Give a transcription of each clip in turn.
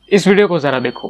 इस वीडियो को जरा देखो।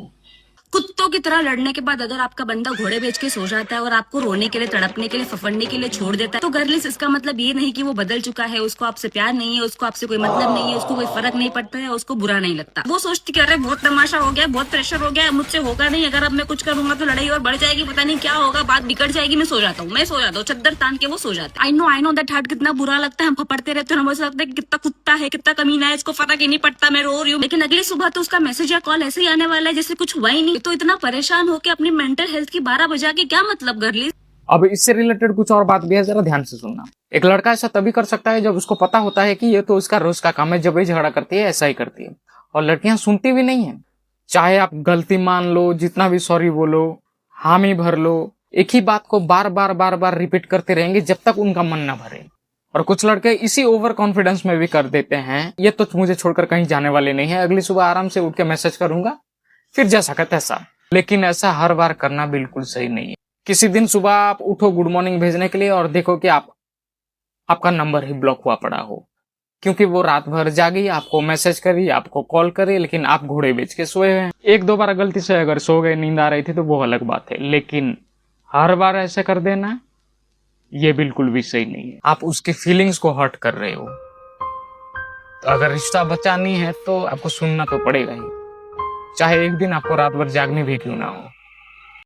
कुत्तों की तरह लड़ने के बाद अगर आपका बंदा घोड़े बेच के सो जाता है और आपको रोने के लिए, तड़पने के लिए, फफड़ने के लिए छोड़ देता है, तो गर्लिस इसका मतलब ये नहीं कि वो बदल चुका है, उसको आपसे प्यार नहीं है, उसको आपसे कोई मतलब नहीं है, उसको कोई फर्क नहीं पड़ता है, उसको बुरा नहीं लगता। वो सोचती कि अरे बहुत तमाशा हो गया, बहुत प्रेशर हो गया, मुझसे होगा नहीं, अगर अब मैं कुछ करूंगा तो लड़ाई और बढ़ जाएगी, पता नहीं क्या होगा, बात बिगड़ जाएगी, मैं सो जाता हूँ, चद्दर तान के वो सो जाता है। आई नो दैट हर्ट कितना बुरा लगता है, हम फपड़ते रहते हैं, हमें ऐसा लगता है कि कितना कुत्ता है, कितना कमीना है, इसको फर्क ही नहीं पड़ता, मैं रो रही हूँ। लेकिन अगली सुबह तो उसका मैसेज या कॉल ऐसे ही आने वाला है जैसे कुछ हुआ ही नहीं। तो इतना परेशान होकर अपनी मेंटल हेल्थ की 12 बजा के क्या मतलब गर्ली। अब इससे रिलेटेड कुछ और बात भी है, जरा ध्यान से सुनना। एक लड़का ऐसा तभी कर सकता है जब उसको पता होता है कि ये तो उसका रोज का काम है, जब भी झगड़ा करती है ऐसा ही करती है। और लड़कियां सुनती भी नहीं है, चाहे आप गलती मान लो, जितना भी सॉरी बोलो, हामी भर लो, एक ही बात को बार बार बार बार रिपीट करते रहेंगे जब तक उनका मन ना भरे। और कुछ लड़के इसी ओवर कॉन्फिडेंस में भी कर देते हैं, ये तो मुझे छोड़कर कहीं जाने वाले नहीं है, अगली सुबह आराम से उठ के मैसेज करूंगा, फिर जैसा का तैसा। लेकिन ऐसा हर बार करना बिल्कुल सही नहीं है। किसी दिन सुबह आप उठो गुड मॉर्निंग भेजने के लिए और देखो कि आपका नंबर ही ब्लॉक हुआ पड़ा हो, क्योंकि वो रात भर जागी, आपको मैसेज करी, आपको कॉल करे, लेकिन आप घोड़े बेच के सोए हैं। एक दो बार गलती से अगर सो गए, नींद आ रही थी तो वो अलग बात है, लेकिन हर बार ऐसे कर देना ये बिल्कुल भी सही नहीं है। आप उसकी फीलिंग्स को हर्ट कर रहे हो। तो अगर रिश्ता बचानी है तो आपको सुनना तो पड़ेगा ही, चाहे एक दिन आपको रात भर जागनी भी क्यों ना हो।